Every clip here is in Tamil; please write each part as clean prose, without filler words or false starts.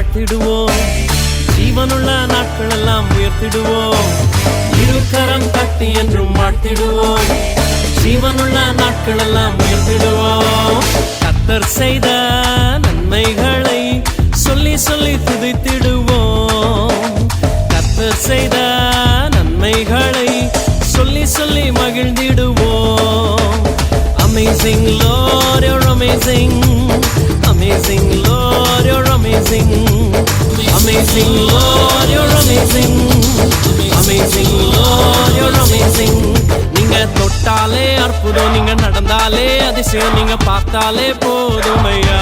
வாழ்த்திடுவோம். ஜீவனுள்ள நாட்கள் எல்லாம் உயர்த்திடுவோம். இருகரம் தட்டி என்றும் வாழ்த்திடுவோம். ஜீவனுள்ள நாட்கள் எல்லாம் உயர்த்திடுவோம். கர்த்தர் செய்த நன்மைகளை சொல்லி சொல்லி துதித்திடுவோம். கர்த்தர் செய்த நன்மைகளை சொல்லி சொல்லி மகிழ்ந்திடுவோம். Amazing Lord, you're amazing. Amazing Lord, you're amazing. Amazing Lord, you're amazing. Amazing Lord, you're amazing. நீங்க தொட்டாலே அற்புதம், நீங்க நடந்தாலே அதிசயம், நீங்க பார்த்தாலே போதுமையா.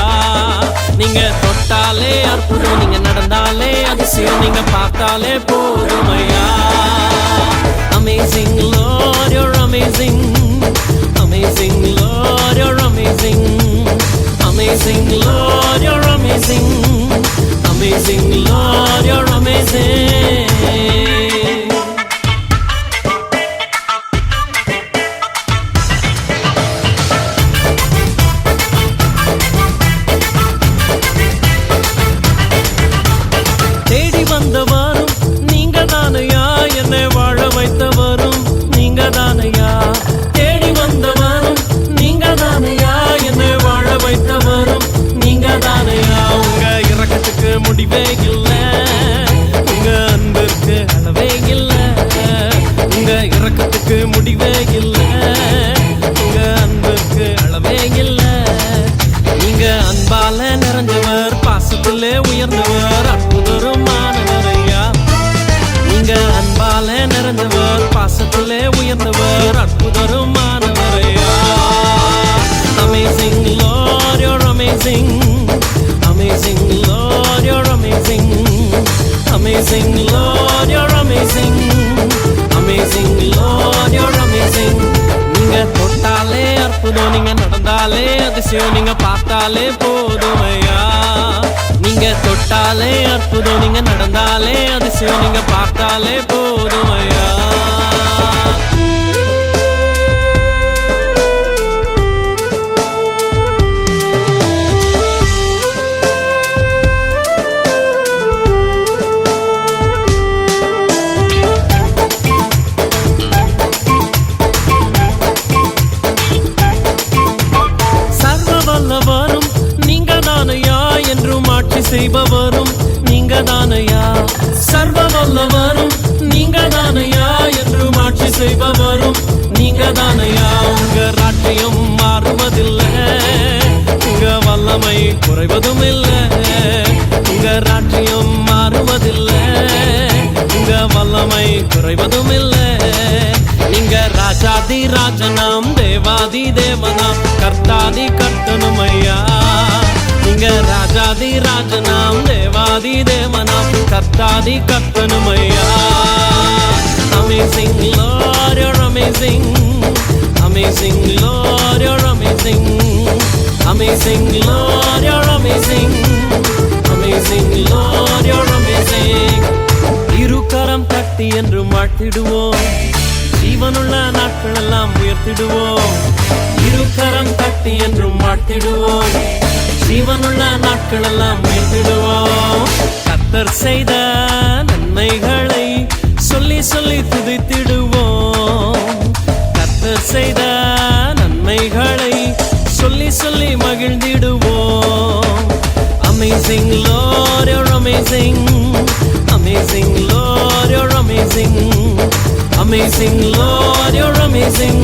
நீங்க தொட்டாலே அற்புதம், நீங்க நடந்தாலே அதிசயம், நீங்க பார்த்தாலே போதுமையா. Amazing Lord, you're amazing. Amazing Lord, you're amazing. Amazing Lord, you're amazing. Amazing Lord, you're amazing. தேடி வந்தவரும் நீங்க தானையா, என்னை வாழ வைத்தவரும் நீங்க தானையா. தேடி வந்தவரும் நீங்க தானையா, என்னை வாழ வைத்தவரும் நீங்க தானையா. உங்க இரக்கத்துக்கு முடிவே இல்லை, உங்க அன்பிற்கு அளவே இல்லை. உங்க இரக்கத்துக்கு முடிவே இல்லை, உங்க அன்பிற்கு அளவே இல்லை. நீங்க அன்பால நிறைஞ்சவர், பாசத்திலே உயர்ந்தவர், அற்புதருமானவரையா. நீங்க அன்பால நிறைஞ்சவர், பாசத்திலே உயர்ந்தவர், அற்புதருமானவரையா. Amazing Lord, you're amazing. Amazing Lord, you're amazing. Amazing Lord, you're amazing. Amazing Lord, you're amazing. நீங்க தொட்டாலே அற்புதம், நீங்க நடந்தாலே அதிசயம், நீங்க பார்த்தாலே போதுமையா. நீங்க தொட்டாலே அற்புதம், நீங்க நடந்தாலே அதிசயம், நீங்க பார்த்தாலே போதுமையா. செய்பவரும் நீங்க தானையா. சர்வ வல்லவரும் நீங்க தானையா, என்றும் ஆட்சி செய்பவரும் நீங்க தானையா. உங்க ராஜ்யம் மாறுவதில்லை, உங்க வல்லமை குறைவதும் இல்லை. உங்க ராஜ்யம் மாறுவதில்லை, உங்க வல்லமை குறைவதும் இல்லை. நீங்க ராஜாதி ராஜனாம், தேவாதி தேவனாம், கர்த்தாதி கர்த்தனுமையா. நீங்க ராஜாதி ராஜனாம், தேவாதி தேவனாம், கர்த்தாதி கர்த்தனுமையா. Amazing Lord, you're amazing. Amazing Lord, you're amazing. Amazing Lord, you're amazing. Amazing Lord, you're amazing. இருகரம் தட்டி என்றும் வாழ்த்திடுவோம். ஜீவனுள்ள நாட்கள் எல்லாம் உயர்த்திடுவோம். இருகரம் தட்டி என்றும் வாழ்த்திடுவோம். ஜீவனுள்ள நாட்கள் எல்லாம் உயர்த்திடுவோம். கர்த்தர் செய்த நன்மைகளை சொல்லி சொல்லி துதித்திடுவோம். கர்த்தர் செய்த நன்மைகளை சொல்லி சொல்லி மகிழ்ந்திடுவோம். Amazing Lord, you're amazing. Amazing Lord, you're amazing. Amazing Lord, you're amazing.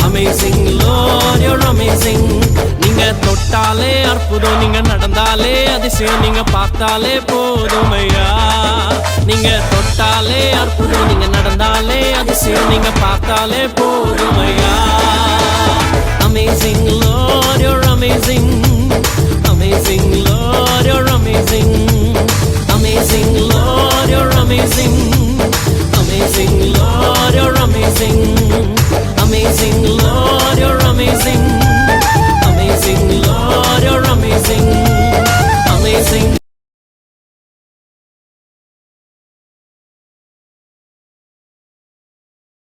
Amazing Lord, you're amazing. நீங்க தொட்டாலே அற்புதம், நீங்க நடந்தாலே அதிசயம், நீங்க பார்த்தாலே போதுமையா. நீங்க தொட்டாலே அற்புதம், நீங்க நடந்தாலே அதிசயம், நீங்க பார்த்தாலே போதுமையா. Amazing Lord, you're amazing. Amazing Lord, you're amazing. Amazing Lord, you're amazing. Amazing Lord, you're amazing. Amazing Lord.